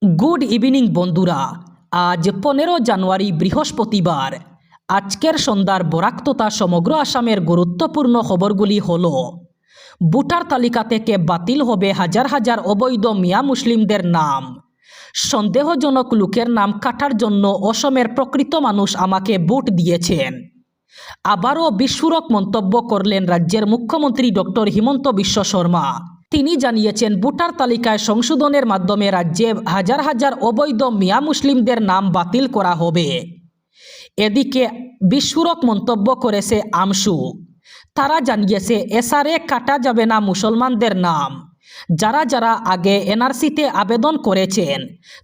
Good evening বন্ধুরা। আজ 15 জানুয়ারি বৃহস্পতিবার। আজকের সন্ধ্যার বরাক তথা সমগ্র আসামের গুরুত্বপূর্ণ খবরগুলি হল: ভোটার তালিকা থেকে বাতিল হবে হাজার হাজার অবৈধ মিয়া মুসলিমদের নাম। সন্দেহজনক লোকের নাম কাটার জন্য অসমের প্রকৃত মানুষ আমাকে ভোট দিয়েছেন। আবারও বিস্ফোরক মন্তব্য করলেন রাজ্যের মুখ্যমন্ত্রী ডক্টর হিমন্ত বিশ্ব শর্মা। তিনি জানিয়েছেন, ভোটার তালিকায় সংশোধনের মাধ্যমে রাজ্যে হাজার হাজার অবৈধ মিয়া মুসলিমদের নাম বাতিল করা হবে। এদিকে বিস্ফোরক মন্তব্য করেছে আমসু। তারা জানিয়েছে, এসআরএ কাটা যাবে না মুসলমানদের নাম। যারা যারা আগে এনআরসিতে আবেদন করেছেন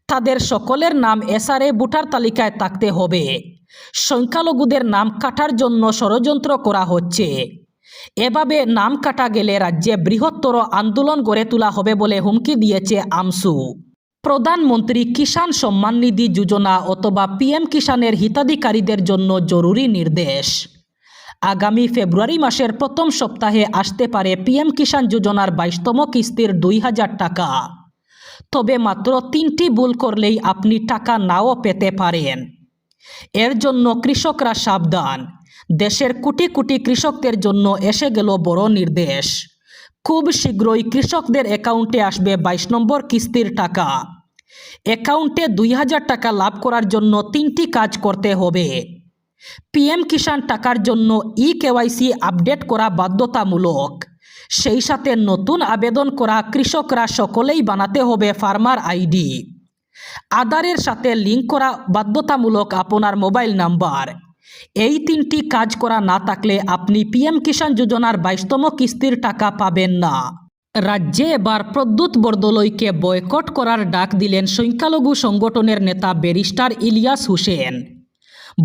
তাদের সকলের নাম এসআরএ ভোটার তালিকায় থাকতে হবে। সংখ্যালঘুদের নাম কাটার জন্য ষড়যন্ত্র করা হচ্ছে। এভাবে নাম কাটা গেলে রাজ্যে বৃহত্তর আন্দোলন গড়ে তোলা হবে বলে হুমকি দিয়েছে আমসু। প্রধানমন্ত্রী কিষাণ সম্মান নিধি যোজনা অথবা পিএম কিষাণের হিতাধিকারীদের জন্য জরুরি নির্দেশ। আগামী ফেব্রুয়ারি মাসের প্রথম সপ্তাহে আসতে পারে পিএম কিষাণ যোজনার 22তম কিস্তির 2000 টাকা। তবে মাত্র 3টি ভুল করলেই আপনি টাকা নাও পেতে পারেন। এর জন্য কৃষকরা সাবধান। দেশের কোটি কোটি কৃষকদের জন্য এসে গেল বড় নির্দেশ। খুব শীঘ্রই কৃষকদের অ্যাকাউন্টে আসবে 22 নম্বর কিস্তির টাকা। অ্যাকাউন্টে 2000 টাকা লাভ করার জন্য 3টি কাজ করতে হবে। পিএম কিষাণ টাকার জন্য কেওয়াইসি আপডেট করা বাধ্যতামূলক। সেই সাথে নতুন আবেদন করা কৃষকরা সকলেই বানাতে হবে ফার্মার আইডি। আধারের সাথে লিঙ্ক করা বাধ্যতামূলক আপনার মোবাইল নাম্বার। এই 3টি কাজ করা না থাকলে আপনি পিএম কিষাণ যোজনার 22তম কিস্তির টাকা পাবেন না। রাজ্যে এবার প্রদ্যুৎ বরদলৈকে বয়কট করার ডাক দিলেন সংখ্যালঘু সংগঠনের নেতা ব্যারিস্টার ইলিয়াস হোসেন।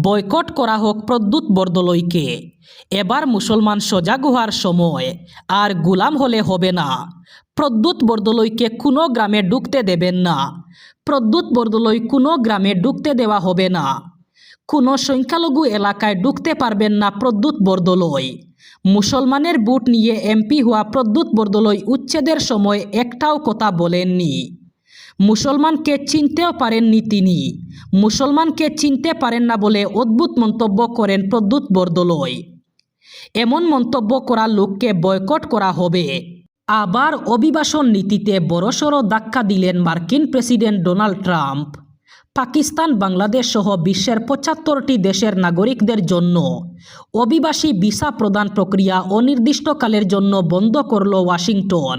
বয়কট করা হোক প্রদ্যুৎ বরদলৈকে। এবার মুসলমান সজাগ হওয়ার সময়, আর গোলাম হলে হবে না। প্রদ্যুৎ বরদলৈকে কোনো গ্রামে ঢুকতে দেবেন না। প্রদ্যুৎ বরদলৈ কোনো গ্রামে ঢুকতে দেওয়া হবে না। কোনো সংখ্যালঘু এলাকায় ঢুকতে পারবেন না প্রদ্যুৎ বরদলৈ। মুসলমানের ভোট নিয়ে এমপি হওয়া প্রদ্যুৎ বরদলৈ উচ্ছেদের সময় একটাও কথা বলেননি। মুসলমানকে চিনতেও পারেননি তিনি। মুসলমানকে চিনতে পারেন না বলে অদ্ভুত মন্তব্য করেন প্রদ্যুৎ বরদলৈ। এমন মন্তব্য করা লোককে বয়কট করা হবে। আবার অভিবাসন নীতিতে বড়সড় ধাক্কা দিলেন মার্কিন president Donald Trump. Pakistan, Bangladesh সহ বিশ্বের 75টি দেশের নাগরিকদের জন্য অভিবাসী ভিসা প্রদান প্রক্রিয়া অনির্দিষ্টকালের জন্য বন্ধ করল ওয়াশিংটন।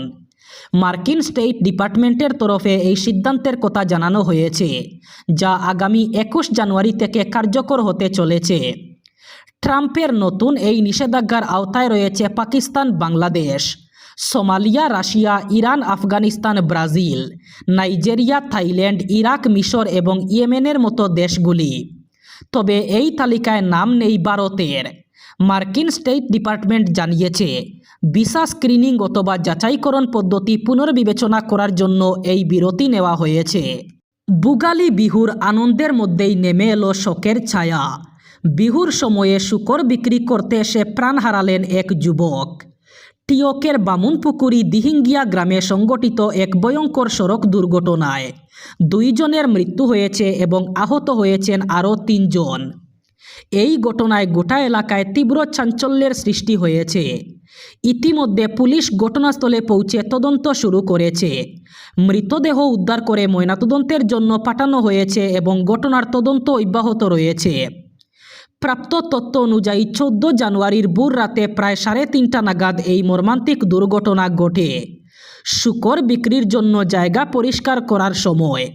মার্কিন স্টেট ডিপার্টমেন্টের তরফে এই সিদ্ধান্তের কথা জানানো হয়েছে, যা আগামী 21 জানুয়ারি থেকে কার্যকর হতে চলেছে। ট্রাম্পের নতুন এই নিষেধাজ্ঞার আওতায় রয়েছে Pakistan, Bangladesh, Somalia, Russia, Iran, Afghanistan, Brazil, Nigeria, Thailand, Iraq, মিশর এবং ইয়েমেনের মতো দেশগুলি। তবে এই তালিকায় নাম নেই ভারতের। মার্কিন স্টেট ডিপার্টমেন্ট জানিয়েছে, ভিসা স্ক্রিনিং অথবা যাচাইকরণ পদ্ধতি পুনর্বিবেচনা করার জন্য এই বিরতি নেওয়া হয়েছে। ভোগালী বিহুর আনন্দের মধ্যেই নেমে এলো শোকের ছায়া। বিহুর সময়ে শূকর বিক্রি করতে এসে প্রাণ হারালেন এক যুবক। টিওকের বামুনপুকুরি দিহিঙ্গিয়া গ্রামে সংঘটিত এক ভয়ঙ্কর সড়ক দুর্ঘটনায় 2 জনের মৃত্যু হয়েছে এবং আহত হয়েছেন আরও 3 জন। এই ঘটনায় গোটা এলাকায় তীব্র চাঞ্চল্যের সৃষ্টি হয়েছে। ইতিমধ্যে পুলিশ ঘটনাস্থলে পৌঁছে তদন্ত শুরু করেছে। মৃতদেহ উদ্ধার করে ময়নাতদন্তের জন্য পাঠানো হয়েছে এবং ঘটনার তদন্ত অব্যাহত রয়েছে। প্রাপ্ত তথ্য অনুযায়ী 14 জানুয়ারির ভোর রাতে প্রায় 3:30 নাগাদ এই মর্মান্তিক দুর্ঘটনা ঘটে। শূকর বিক্রির জন্য জায়গা পরিষ্কার করার সময়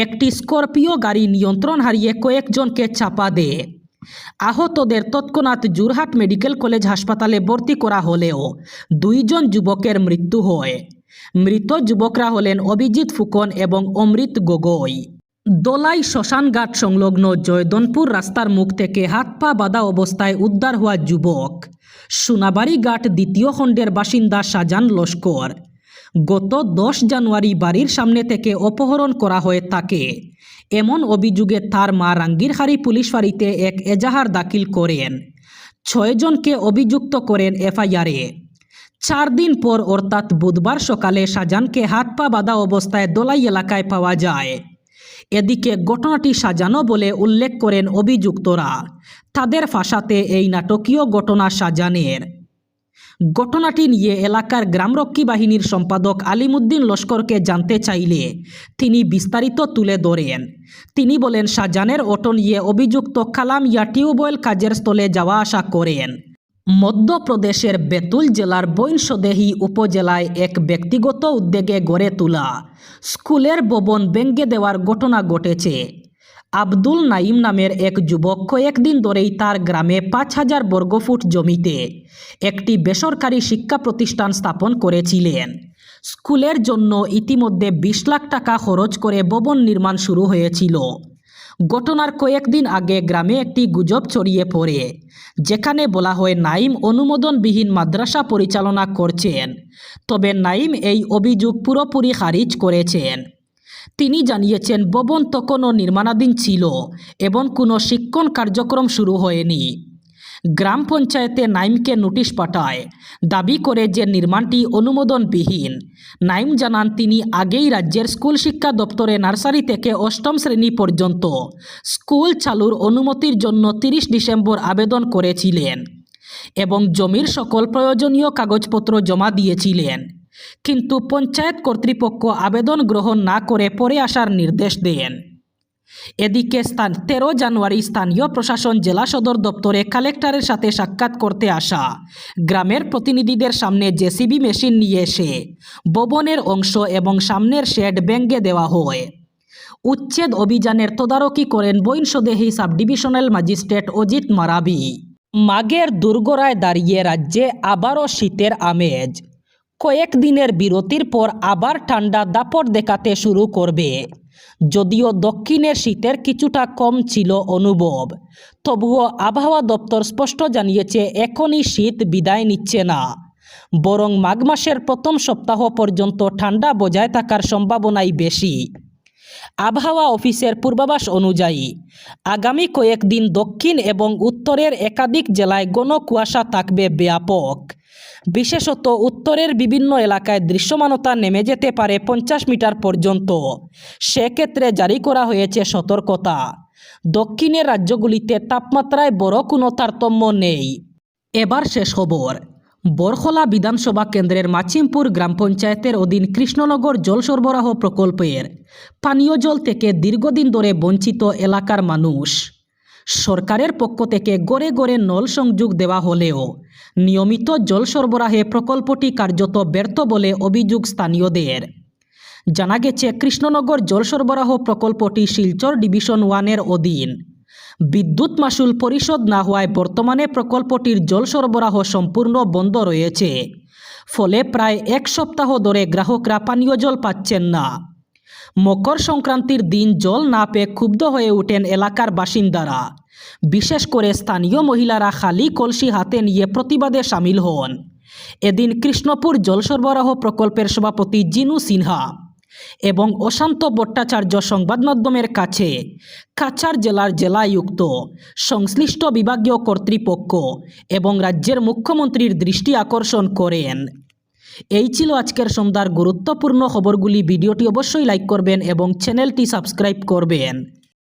একটি স্করপিও গাড়ি নিয়ন্ত্রণ হারিয়ে কয়েকজনকে চাপা দেয়। আহতদের তৎক্ষণাৎ যোরহাট মেডিকেল কলেজ হাসপাতালে ভর্তি করা হলেও 2 জন যুবকের মৃত্যু হয়। মৃত যুবকরা হলেন অভিজিৎ ফুকন এবং অমৃত গগৈ। দোলাই শ্মশানঘাট সংলগ্ন জয়দনপুর রাস্তার মুখ থেকে হাত পা বাঁধা অবস্থায় উদ্ধার হওয়া যুবক সোনাবাড়ি ঘাট 2য় খণ্ডের বাসিন্দা শাহজান লস্কর। গত 10 জানুয়ারি বাড়ির সামনে থেকে অপহরণ করা হয় তাকে। এমন অভিযোগে তার মা রাঙ্গিরহারি পুলিশ ফাঁড়িতে এক এজাহার দাখিল করেন। 6 জনকে অভিযুক্ত করেন এফআইআরে। 4 দিন পর অর্থাৎ বুধবার সকালে শাহজানকে হাত পা বাঁধা অবস্থায় দোলাই এলাকায় পাওয়া যায়। এদিকে ঘটনাটি সাজানো বলে উল্লেখ করেন অভিযুক্তরা। তাদের ফাঁসাতে এই নাটকীয় ঘটনা সাজানের। ঘটনাটি নিয়ে এলাকার গ্রামরক্ষী বাহিনীর সম্পাদক আলিমুদ্দিন লস্করকে জানতে চাইলে তিনি বিস্তারিত তুলে ধরেন। তিনি বলেন, শাহজাহানের অটো নিয়ে অভিযুক্ত কালাম টিউবওয়েল কাজের স্থলে যাওয়া আসা করেন। মধ্যপ্রদেশের বেতুল জেলার বৈনসদেহী উপজেলায় এক ব্যক্তিগত উদ্যোগে গড়ে তোলা স্কুলের ভবন ভেঙে দেওয়ার ঘটনা ঘটেছে। আব্দুল নাইম নামের এক যুবক কয়েকদিন ধরেই তার গ্রামে ৫,০০০ বর্গফুট জমিতে একটি বেসরকারি শিক্ষা প্রতিষ্ঠান স্থাপন করেছিলেন। স্কুলের জন্য ইতিমধ্যে ২০ লাখ টাকা খরচ করে ভবন নির্মাণ শুরু হয়েছিল। ঘটনার কয়েকদিন আগে গ্রামে একটি গুজব ছড়িয়ে পড়ে, যেখানে বলা হয় নাইম অনুমোদনবিহীন মাদ্রাসা পরিচালনা করছেন। তবে নাইম এই অভিযোগ পুরোপুরি খারিজ করেছেন। তিনি জানিয়েছেন, ভবন তখনও নির্মাণাধীন ছিল এবং কোনো শিক্ষণ কার্যক্রম শুরু হয়নি। গ্রাম পঞ্চায়েতে নাইমকে নোটিশ পাঠায়, দাবি করে যে নির্মাণটি অনুমোদনবিহীন। নাইম জানান, তিনি আগেই রাজ্যের স্কুল শিক্ষা দপ্তরে নার্সারি থেকে ৮ম শ্রেণী পর্যন্ত স্কুল চালুর অনুমতির জন্য ৩০ ডিসেম্বর আবেদন করেছিলেন এবং জমির সকল প্রয়োজনীয় কাগজপত্র জমা দিয়েছিলেন। কিন্তু পঞ্চায়েত কর্তৃপক্ষ আবেদন গ্রহণ না করে পরে আসার নির্দেশ দেন। এদিকে ১৩ জানুয়ারি স্থানীয় প্রশাসন জেলা সদর দপ্তরে কালেক্টরের সাথে সাক্ষাৎ করতে আসা গ্রামের প্রতিনিধিদের সামনে জেসিবি মেশিন নিয়ে এসে ভবনের অংশ এবং সামনের শেড ভেঙে দেওয়া হয়। উচ্ছেদ অভিযানের তদারকি করেন বৈনসদেহী সাব ডিভিশনাল ম্যাজিস্ট্রেট অজিত মারাবি। মাঘের দুর্গরায় দাঁড়িয়ে রাজ্যে আবারও শীতের আমেজ। কয়েকদিনের বিরতির পর আবার ঠান্ডা দাপট দেখাতে শুরু করবে। যদিও দক্ষিণের শীতের কিছুটা কম ছিল অনুভব, তবুও আবহাওয়া দপ্তর স্পষ্ট জানিয়েছে এখনই শীত বিদায় নিচ্ছে না, বরং মাঘ মাসের প্রথম সপ্তাহ পর্যন্ত ঠান্ডা বজায় থাকার সম্ভাবনাই বেশি। আবহাওয়া অফিসের পূর্বাভাস অনুযায়ী আগামী কয়েকদিন দক্ষিণ এবং উত্তরের একাধিক জেলায় ঘন কুয়াশা থাকবে ব্যাপক। বিশেষত উত্তরের বিভিন্ন এলাকায় দৃশ্যমানতা নেমে যেতে পারে ৫০ মিটার পর্যন্ত। সেক্ষেত্রে জারি করা হয়েছে সতর্কতা। দক্ষিণের রাজ্যগুলিতে তাপমাত্রায় বড় কোনো তারতম্য নেই। এবার শেষ খবর। বরখলা বিধানসভা কেন্দ্রের মাছিমপুর গ্রাম পঞ্চায়েতের অধীন কৃষ্ণনগর জল সরবরাহ প্রকল্পের পানীয় জল থেকে দীর্ঘদিন ধরে বঞ্চিত এলাকার মানুষ। সরকারের পক্ষ থেকে গড়ে গড়ে নল সংযোগ দেওয়া হলেও নিয়মিত জল সরবরাহে প্রকল্পটি কার্যত ব্যর্থ বলে অভিযোগ স্থানীয়দের। জানা গেছে, কৃষ্ণনগর জল সরবরাহ প্রকল্পটি শিলচর ডিভিশন 1-এর অধীন। বিদ্যুৎ মাশুল পরিশোধ না হওয়ায় বর্তমানে প্রকল্পটির জল সরবরাহ সম্পূর্ণ বন্ধ রয়েছে। ফলে প্রায় ১ সপ্তাহ ধরে গ্রাহকরা পানীয় জল পাচ্ছেন না। মকর সংক্রান্তির দিন জল না পেয়ে ক্ষুব্ধ হয়ে ওঠেন এলাকার বাসিন্দারা। বিশেষ করে স্থানীয় মহিলারা খালি কলসি হাতে নিয়ে প্রতিবাদে সামিল হন। এদিন কৃষ্ণপুর জল সরবরাহ প্রকল্পের সভাপতি জিনু সিনহা এবং অশান্ত ভট্টাচার্য সংবাদ মাধ্যমের কাছে কাছাড় জেলার জেলায়ুক্ত, সংশ্লিষ্ট বিভাগীয় কর্তৃপক্ষ এবং রাজ্যের মুখ্যমন্ত্রীর দৃষ্টি আকর্ষণ করেন। এই ছিল আজকের সন্ধ্যার গুরুত্বপূর্ণ খবরগুলি। ভিডিওটি অবশ্যই লাইক করবেন এবং চ্যানেলটি সাবস্ক্রাইব করবেন।